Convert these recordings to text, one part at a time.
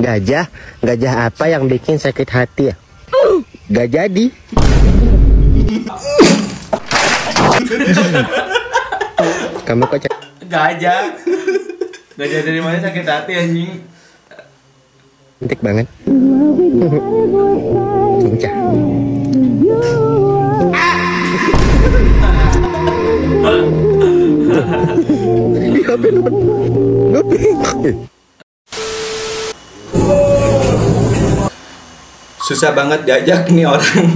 Gajah? Gajah apa yang bikin sakit hati ya? Gak jadi. Kamu kok gajah? Gajah dari mana sakit hati anjing? cantik banget. Lincah. Susah banget diajak nih orang.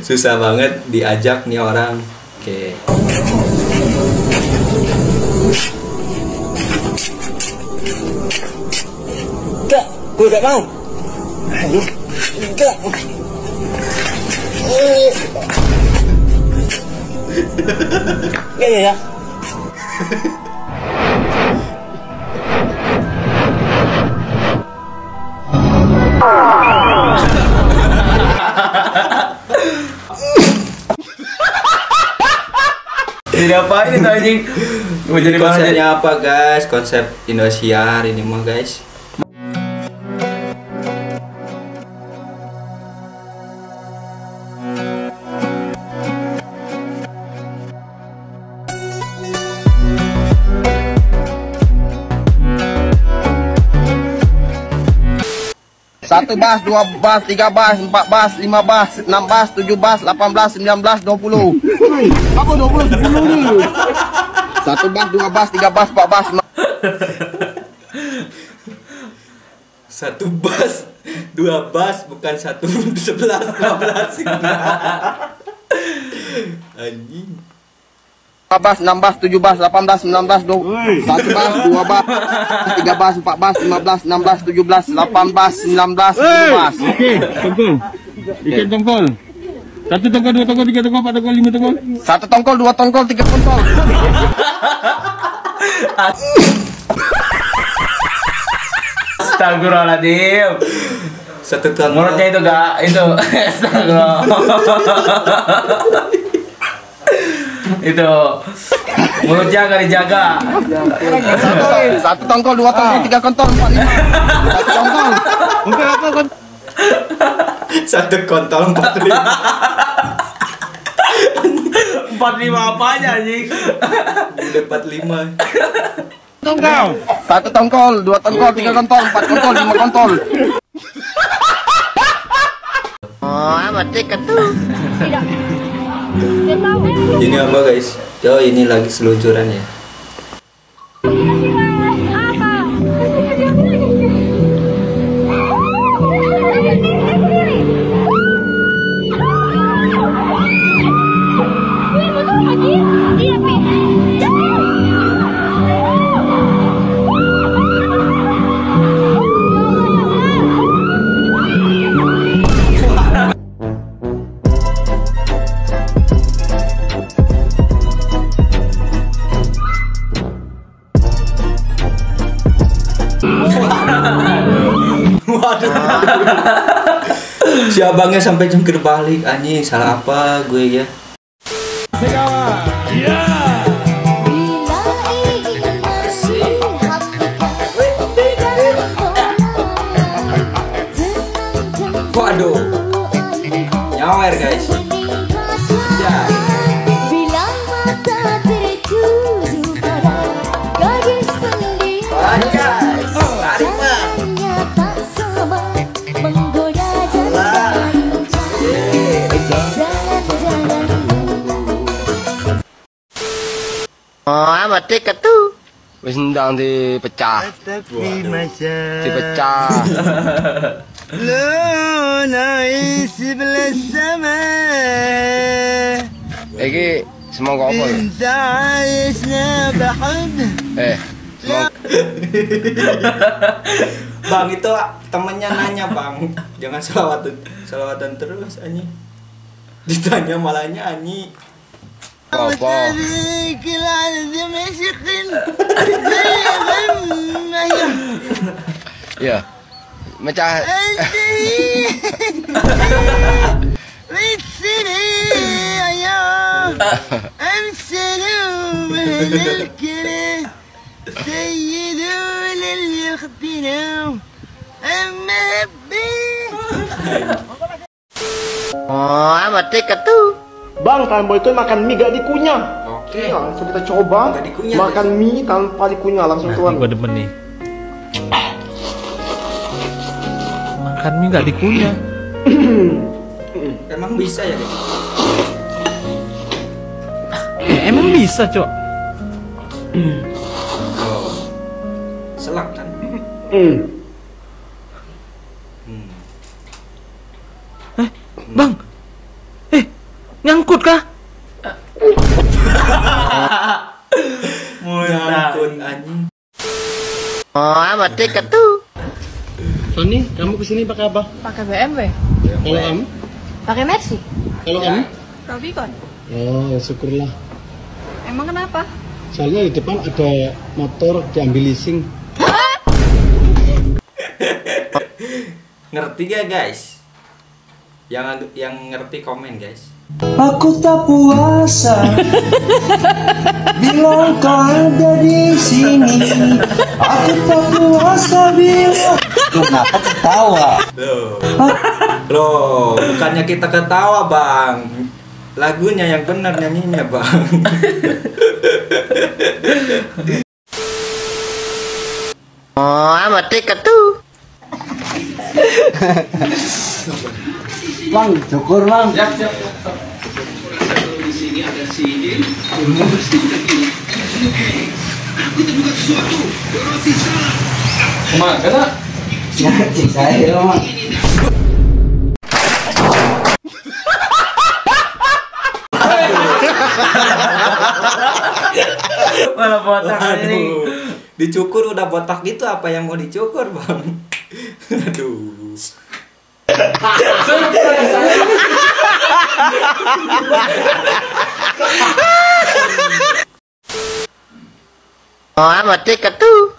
Susah banget diajak nih orang. Oke. Enggak, gue gak mau. Enggak. Ya. Ini apain itu anjing? Mau jadi konsepnya apa guys? Konsep Indosiar ini mah guys. Satu bas, 2 bas, 3 bas, 4 bas, 5 bas, 6 bas, 7 bas, 18, 19, 20. Apa 20, 10 nih? Satu bas, 2 bas, 3 bas, 4 bas. Satu bas, 2 bas, bukan 1, 11, 12. Anjing. 5 bas, 6 bas, 7 bas, 18, 19, 20. Satu bas, 2 bas, 3 bas, 4 bas, 15, 16, 17, 18, 19, 20 bas. Oke, tongkol. Ikan tongkol. 1 tongkol, 2 tongkol, 3 tongkol, 4 tongkol, 5 tongkol. 1 tongkol, 2 tongkol, 3 tongkol. Astagfirullahaladzim. 1 tongkol. Mulutnya itu gak itu. Astagfirullah. Itu mulutnya gak dijaga. 1 tongkol, 2 tongkol, 3 kontol, 4, 5. 1 tongkol. Mungkin apa kan? 1 kontol 45. 45 apanya anjing? Udah 45. Tongkol. 1 tongkol, 2 tongkol, 3 kontol, 4 kontol, 5 kontol. Oh, amat dekat tuh. Ini apa guys? Yo, ini lagi seluncuran ya. Waduh. Si abangnya sampai jungkir balik anjing, salah apa gue ya? Waduh. Nyawer guys. Ya. Oh, amat dekat tuh. Wis ndang dipecah. Dipecah. Iki semoga apa? Bang itu temennya nanya bang, jangan selawatan terus anjing. Ditanya malahnya anjing. Apa? Ya. Mecah. Oh, mati ketu. Bang, Tamboy itu makan mie gak dikunyah. Oke. Iya, langsung kita coba Gak dikunyah, makan mie tanpa dikunyah langsung tuan. Gue demen nih. Makan mie nggak dikunyah. Emang bisa ya guys? Emang bisa, Cok? Oh. Selak kan? Bang. Nyangkut kah? Nyangkut anjing. Oh, mati ketu. Sony, kamu kesini pakai apa? Pakai BMW, Kalau kamu? pakai Mercy, Kalau kamu? Rubicon. Oh, syukurlah. Emang kenapa? Soalnya di depan ada motor diambil leasing. Ngerti gak guys? Yang ngerti komen guys. Aku tak puasa bila kau ada di sini. Aku tak puasa bila. Kenapa ketawa? Loh, bukannya kita ketawa bang. Lagunya yang benar nyanyinya bang. Oh, mati ketu. Bang, syukur bang. Cik saya bang. Malah botak ini. Aduh, dicukur udah botak gitu, apa yang mau dicukur bang? Aduh. Oh, mati ketu.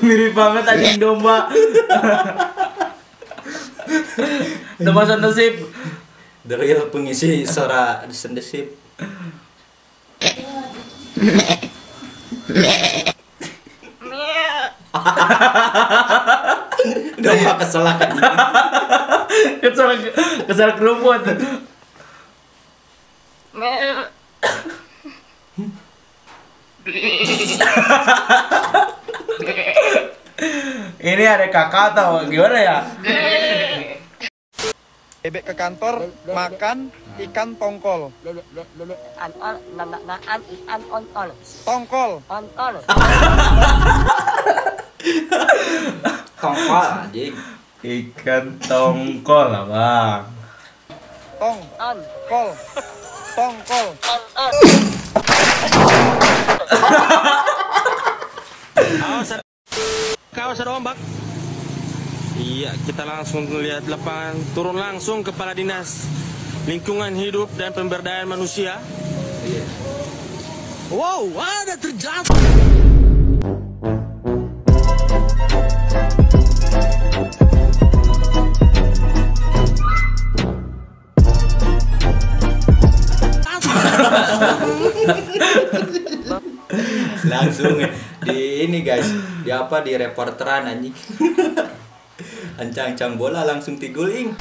Mirip banget anjing domba. Domba sendesip. The real pengisi suara sendesip. Domba keselak anjing. Kesal keruput. Ini ada kakak tau gimana ya? Bebek ke kantor makan ikan tongkol. Tongkol. Tongkol anjing. Ikan tongkol lah bang. Tongkol. Tongkol. Kawas ada ombak. Iya, kita langsung lihat lapangan. Turun langsung Kepala Dinas Lingkungan Hidup dan Pemberdayaan Manusia. Wow, ada terjadi. Langsung di ini guys, di apa, di reporteran anjing. Ancang-ancang bola langsung tiguling.